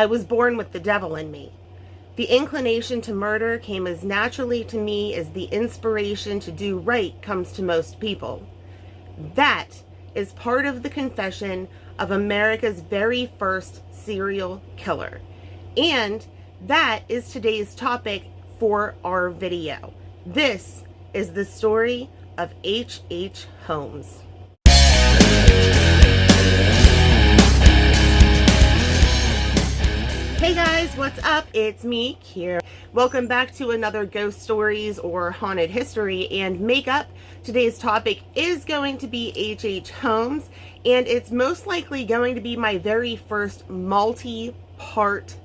I was born with the devil in me. The inclination to murder came as naturally to me as the inspiration to do right comes to most people. That is part of the confession of America's very first serial killer. And that is today's topic for our video. This is the story of H.H. Holmes. Hey guys, what's up? It's me, Kira. Welcome back to another ghost stories or haunted history and makeup. Today's topic is going to be H.H. Holmes, and it's most likely going to be my very first multi-part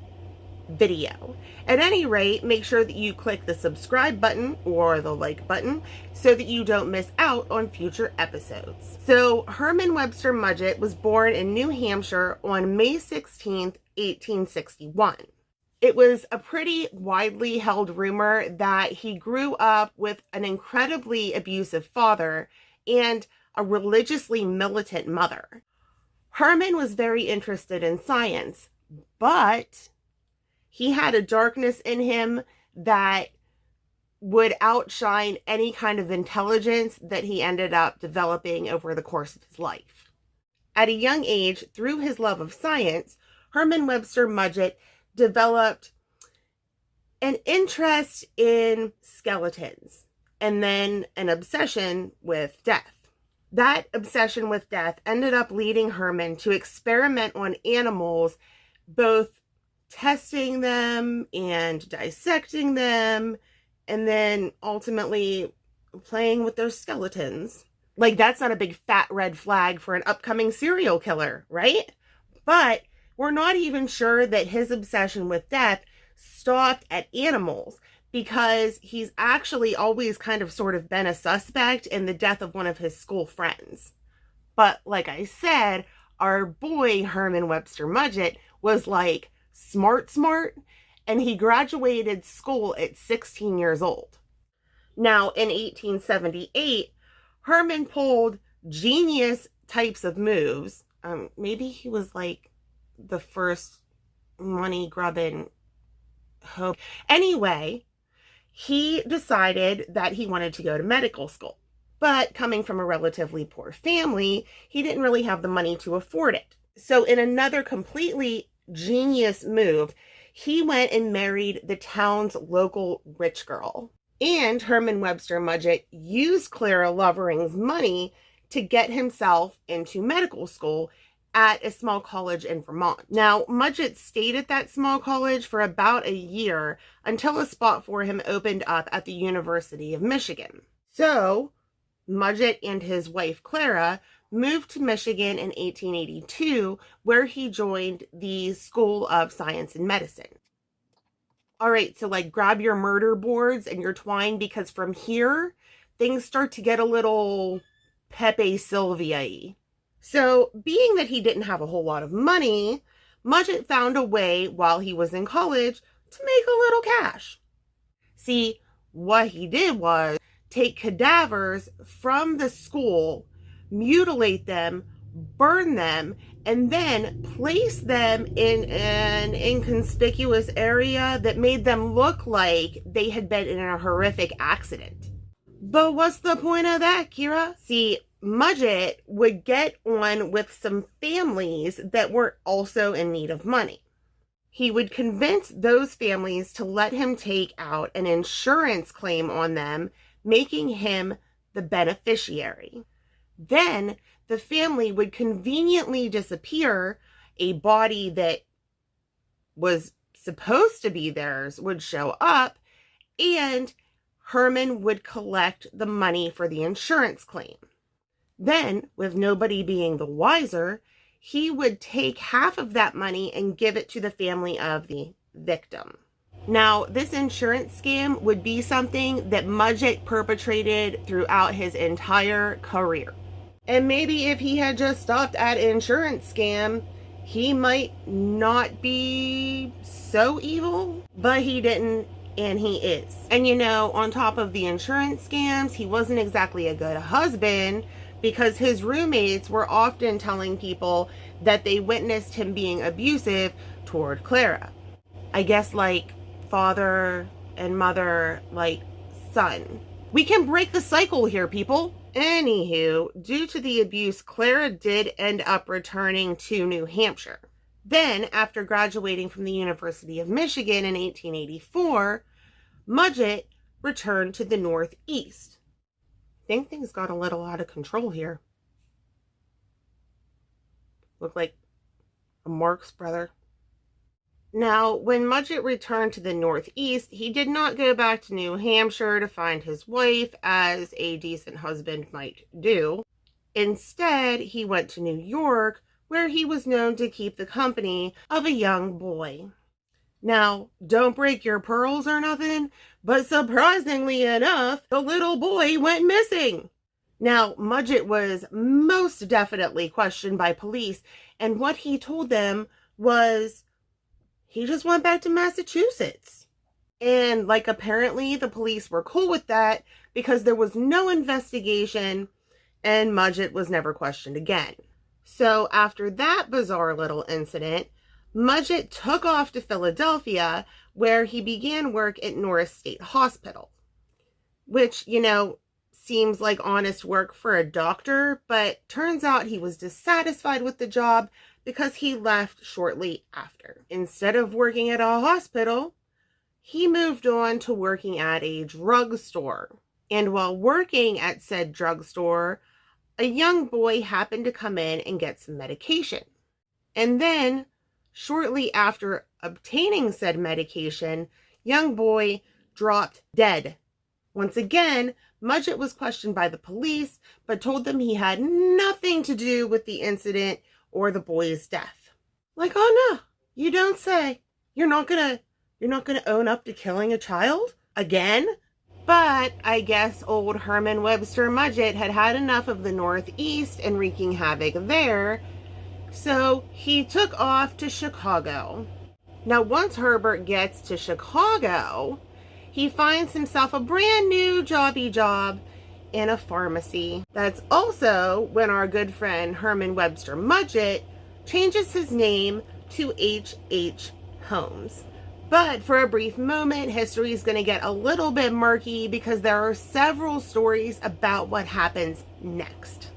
video. At any rate, make sure that you click the subscribe button or the like button so that you don't miss out on future episodes. So Herman Webster Mudgett was born in New Hampshire on May 16th, 1861. It was a pretty widely held rumor that he grew up with an incredibly abusive father and a religiously militant mother. Herman was very interested in science, but he had a darkness in him that would outshine any kind of intelligence that he ended up developing over the course of his life. At a young age, through his love of science, Herman Webster Mudgett developed an interest in skeletons and then an obsession with death. That obsession with death ended up leading Herman to experiment on animals, both testing them and dissecting them, and then ultimately playing with their skeletons. Like, that's not a big fat red flag for an upcoming serial killer, right? But we're not even sure that his obsession with death stopped at animals, because he's actually always kind of sort of been a suspect in the death of one of his school friends. But like I said, our boy Herman Webster Mudgett was like smart, and he graduated school at 16 years old. Now, in 1878, Herman pulled genius types of moves. Maybe he was like the first money-grubbing hope. Anyway, he decided that he wanted to go to medical school. But coming from a relatively poor family, he didn't really have the money to afford it. So in another completely genius move, he went and married the town's local rich girl. And Herman Webster Mudgett used Clara Lovering's money to get himself into medical school at a small college in Vermont. Now, Mudgett stayed at that small college for about a year until a spot for him opened up at the University of Michigan. So, Mudgett and his wife Clara moved to Michigan in 1882, where he joined the School of Science and Medicine. All right, so like grab your murder boards and your twine, because from here, things start to get a little Pepe Sylvia-y. So, being that he didn't have a whole lot of money, Mudgett found a way while he was in college to make a little cash. See, what he did was take cadavers from the school, mutilate them, burn them, and then place them in an inconspicuous area that made them look like they had been in a horrific accident. But what's the point of that, Kira? See, Mudgett would get on with some families that were also in need of money. He would convince those families to let him take out an insurance claim on them, making him the beneficiary. Then the family would conveniently disappear. A body that was supposed to be theirs would show up, and Herman would collect the money for the insurance claim. Then, with nobody being the wiser, he would take half of that money and give it to the family of the victim. Now, this insurance scam would be something that Mudgett perpetrated throughout his entire career. And maybe if he had just stopped at insurance scam, he might not be so evil, but he didn't, and he is. And you know, on top of the insurance scams, he wasn't exactly a good husband, because his roommates were often telling people that they witnessed him being abusive toward Clara. I guess like father and mother, like son. We can break the cycle here, people. Anywho, due to the abuse, Clara did end up returning to New Hampshire. Then, after graduating from the University of Michigan in 1884, Mudgett returned to the Northeast. I think things got a little out of control here. Looked like a Marx brother. Now, when Mudgett returned to the Northeast, he did not go back to New Hampshire to find his wife, as a decent husband might do. Instead, he went to New York, where he was known to keep the company of a young boy. Now, don't break your pearls or nothing, but surprisingly enough, the little boy went missing. Now, Mudgett was most definitely questioned by police, and what he told them was he just went back to Massachusetts. And like apparently the police were cool with that because there was no investigation and Mudgett was never questioned again. So after that bizarre little incident, Mudgett took off to Philadelphia, where he began work at Norris State Hospital, which, you know, seems like honest work for a doctor, but turns out he was dissatisfied with the job because he left shortly after. Instead of working at a hospital, he moved on to working at a drugstore. And while working at said drugstore, a young boy happened to come in and get some medication. And then, shortly after obtaining said medication, young boy dropped dead. Once again, Mudgett was questioned by the police, but told them he had nothing to do with the incident or the boy's death. Like, oh no, you don't say. You're not gonna own up to killing a child again? But I guess old Herman Webster Mudgett had had enough of the Northeast and wreaking havoc there, so he took off to Chicago. Now, once Herbert gets to Chicago, he finds himself a brand new jobby job in a pharmacy. That's also when our good friend Herman Webster Mudgett changes his name to H.H. Holmes. But for a brief moment, history is going to get a little bit murky because there are several stories about what happens next.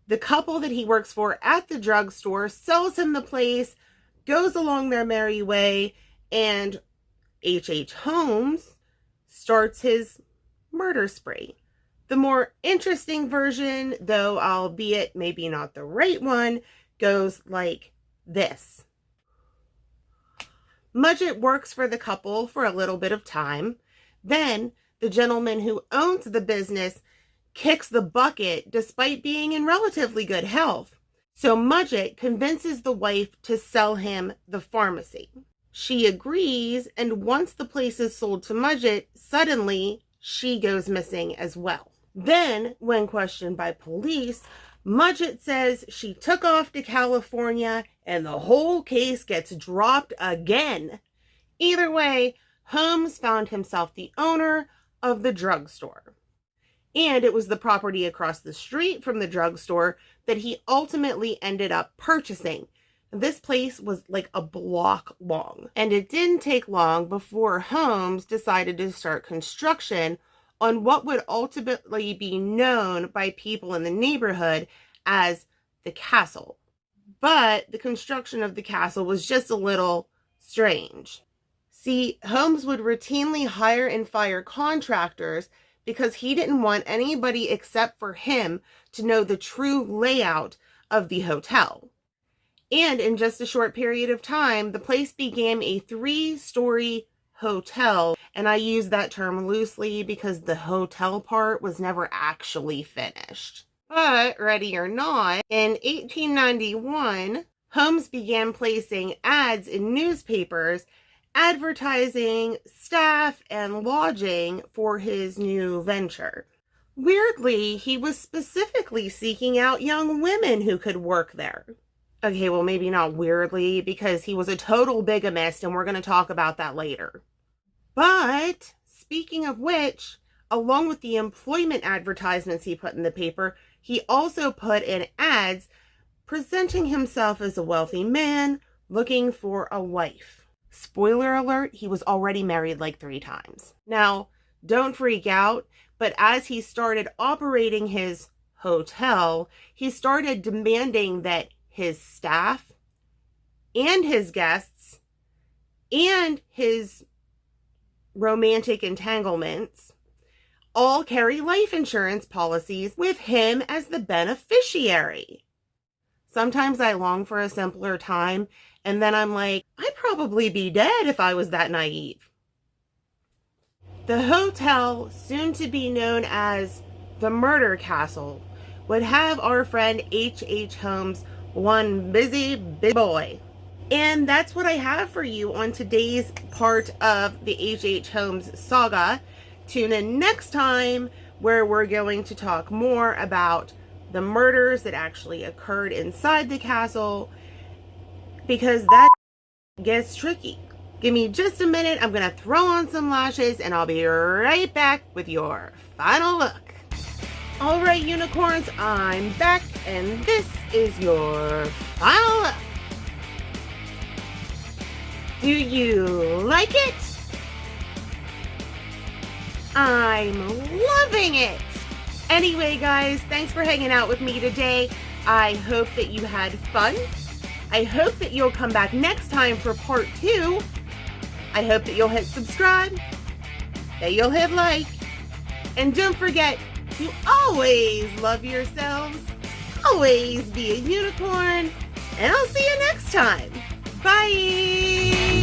The couple that he works for at the drugstore sells him the place, goes along their merry way, and H.H. Holmes starts his murder spree. The more interesting version, though albeit maybe not the right one, goes like this. Mudgett works for the couple for a little bit of time. Then the gentleman who owns the business kicks the bucket despite being in relatively good health. So Mudgett convinces the wife to sell him the pharmacy. She agrees, and once the place is sold to Mudgett, suddenly she goes missing as well. Then, when questioned by police, Mudgett says she took off to California and the whole case gets dropped again. Either way, Holmes found himself the owner of the drugstore. And it was the property across the street from the drugstore that he ultimately ended up purchasing. This place was like a block long. And it didn't take long before Holmes decided to start construction on what would ultimately be known by people in the neighborhood as the castle. But the construction of the castle was just a little strange. See, Holmes would routinely hire and fire contractors because he didn't want anybody except for him to know the true layout of the hotel. And in just a short period of time, the place became a 3-story hotel, and I use that term loosely because the hotel part was never actually finished. But, ready or not, in 1891, Holmes began placing ads in newspapers advertising staff and lodging for his new venture. Weirdly, he was specifically seeking out young women who could work there. Okay, well, maybe not weirdly, because he was a total bigamist, and we're going to talk about that later. But, speaking of which, along with the employment advertisements he put in the paper, he also put in ads presenting himself as a wealthy man looking for a wife. Spoiler alert, he was already married like 3 times. Now, don't freak out, but as he started operating his hotel, he started demanding that his staff and his guests and his romantic entanglements all carry life insurance policies with him as the beneficiary. Sometimes I long for a simpler time, and then I'm like, I'd probably be dead if I was that naive. The hotel, soon to be known as the Murder Castle, would have our friend H.H. Holmes one busy boy. And that's what I have for you on today's part of the H.H. Holmes saga. Tune in next time where we're going to talk more about the murders that actually occurred inside the castle, because that gets tricky. Give me just a minute. I'm going to throw on some lashes and I'll be right back with your final look. All right, unicorns, I'm back and this is your final look. Do you like it? I'm loving it. Anyway, guys, thanks for hanging out with me today. I hope that you had fun. I hope that you'll come back next time for part 2. I hope that you'll hit subscribe, that you'll hit like, and don't forget to always love yourselves, always be a unicorn, and I'll see you next time. Bye!